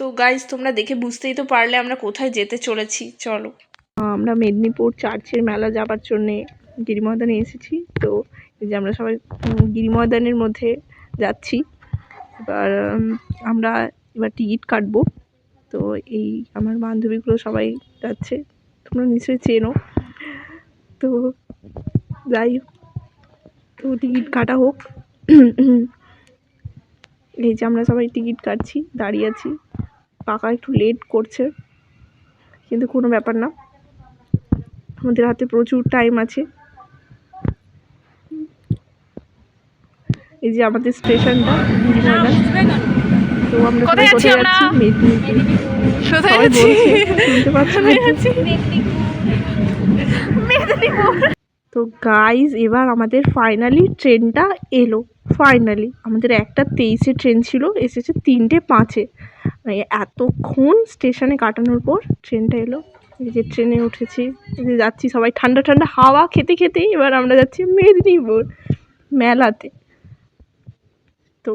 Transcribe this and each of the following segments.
তো গাইজ তোমরা দেখে বুঝতেই তো পারলে আমরা কোথায় যেতে চলেছি। চলো, আমরা মেদিনীপুর চার্চের মেলা যাবার জন্যে গিরিময়দানে এসেছি। তো এই যে আমরা সবাই গিরিময়দানের মধ্যে যাচ্ছি। এবার আমরা টিকিট কাটবো। তো এই আমার বান্ধবীগুলো সবাই যাচ্ছে, তোমরা নিশ্চয়ই চেনো। তো যাই হোক, তো টিকিট কাটা হোক। এই যে আমরা সবাই টিকিট কাটছি, দাঁড়িয়ে আছি। কাকা একটু লেট করছে, কিন্তু কোনো ব্যাপার না, আমাদের হাতে প্রচুর টাইম আছে। এই যে আমাদের স্টেশনটা গিরিময়দান। তো আমরা কোথায় যাচ্ছি? শুনতে পাচ্ছ? তো গাইজ এবার আমাদের ফাইনালি ট্রেনটা এলো। ফাইনালি আমাদের 1:23-এ ট্রেন ছিল, এসেছে 3:05-এ। মানে এতক্ষণ স্টেশনে কাটানোর পর ট্রেনটা এলো। এই যে ট্রেনে উঠেছি, এই যে যাচ্ছি সবাই ঠান্ডা ঠান্ডা হাওয়া খেতে খেতেই। এবার আমরা যাচ্ছি মেদিনীপুর মেলাতে। তো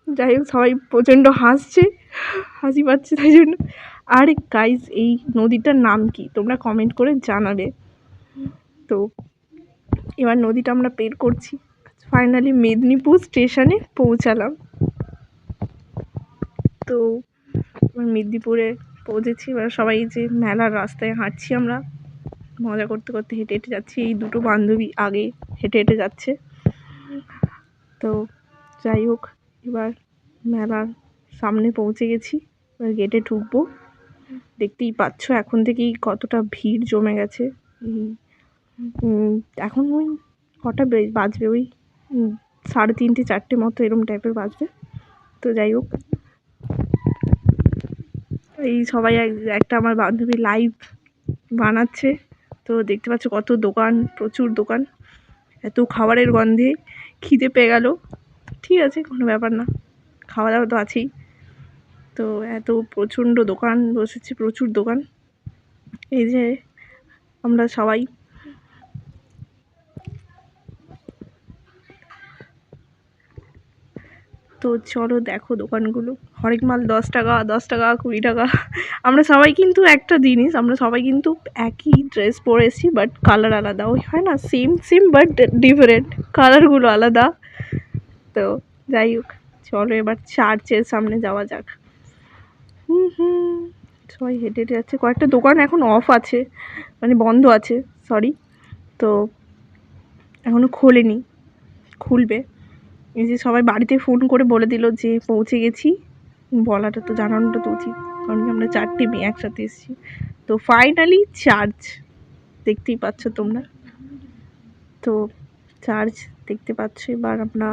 যাই হোক, সবাই প্রচণ্ড হাসি পাচ্ছে তাই জন্য। আর গাইজ এই নদীটার নাম কি তোমরা কমেন্ট করে জানাবে। তো এবার নদীটা আমরা পের করছি, ফাইনালি মেদিনীপুর স্টেশনে পৌঁছালাম। তো মেদিনীপুরে পৌঁছেছি। এবার সবাই যে মেলার রাস্তায় হাঁটছি, আমরা মজা করতে করতে হেঁটে হেঁটে যাচ্ছি। এই দুটো বান্ধবী আগে হেঁটে হেঁটে যাচ্ছে। তো যাই হোক, এবার মেলার সামনে পৌঁছে গেছি, এবার গেটে ঢুকবো। দেখতেই পাচ্ছ এখন থেকেই কতটা ভিড় জমে গেছে। এখন ওই কটা বাজবে, ওই 3:30 4টে মতো এরম টাইপের বাজবে। তো যাই হোক, এই সবাই একটা আমার বান্ধবী লাইভ বানাচ্ছে। তো দেখতে পাচ্ছ কত দোকান, প্রচুর দোকান। এত খাবারের গন্ধে খিদে পেয়ে গেল। ঠিক আছে, কোনো ব্যাপার না, খাওয়া দাওয়া তো আছেই। তো এত প্রচণ্ড দোকান বসেছে, প্রচুর দোকান। এই যে আমরা সবাই তো চলো দেখো দোকানগুলো। হরেক মাল 10 টাকা, 10 টাকা, 20 টাকা। আমরা সবাই কিন্তু একটা জিনিস, আমরা সবাই কিন্তু একই ড্রেস পরে এসেছি, বাট কালার আলাদা। ওই হয় না, সেম সেম বাট ডিফারেন্ট, কালারগুলো আলাদা। তো যাই হোক, চলো এবার চার্চের সামনে যাওয়া যাক। সবাই হেঁটে হেঁটে যাচ্ছে। কয়েকটা দোকান এখন অফ আছে, মানে বন্ধ আছে, সরি। তো এখনও খোলেনি, খুলবে। এই যে সবাই বাড়িতে ফোন করে বলে দিল যে পৌঁছে গেছি। বলাটা তো, জানানোটা তো উচিত, কারণ কি আমরা 4টে মেয়ে একসাথে এসেছি। তো ফাইনালি চার্চ দেখতেই পাচ্ছ তোমরা। তো চার্চ দেখতে পাচ্ছ। এবার আমরা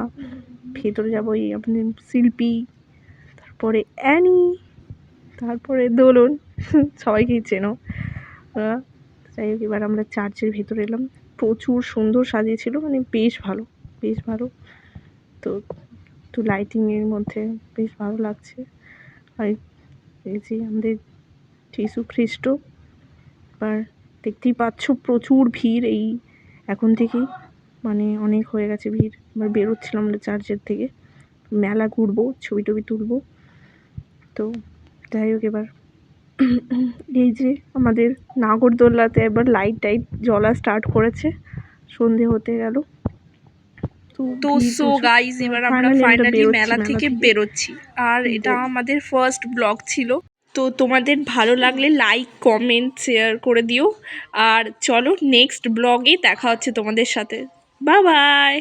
ভেতরে যাবো। এই আমাদের শিল্পী, তারপরে অ্যানি, তারপরে দোলন, সবাইকেই চেনো। যাই হোক, এবার আমরা চার্চের ভেতরে এলাম। প্রচুর সুন্দর সাজিয়েছিল, মানে বেশ ভালো, বেশ ভালো। তো একটু লাইটিংয়ের মধ্যে বেশ ভালো লাগছে। আর এই যে আমাদের যীশু খ্রিস্ট। এবার দেখতেই পাচ্ছ প্রচুর ভিড় এই এখন থেকেই, মানে অনেক হয়ে গেছে ভিড়। এবার বেরোচ্ছিলাম আমরা চার্চের থেকে, মেলা ঘুরবো, ছবি টবি তুলবো। তো যাই হোক, এবার এই যে আমাদের নাগরদোল্লাতে এবার লাইট টাইট জ্বলা স্টার্ট করেছে, সন্ধে হতে গেল। তো সো গাইজ এবার আমরা ফাইনালি মেলা থেকে বেরোচ্ছি। আর এটা আমাদের ফার্স্ট ব্লগ ছিল। তো তোমাদের ভালো লাগলে লাইক, কমেন্ট, শেয়ার করে দিও। আর চলো নেক্সট ব্লগে দেখা হচ্ছে তোমাদের সাথে। Bye bye.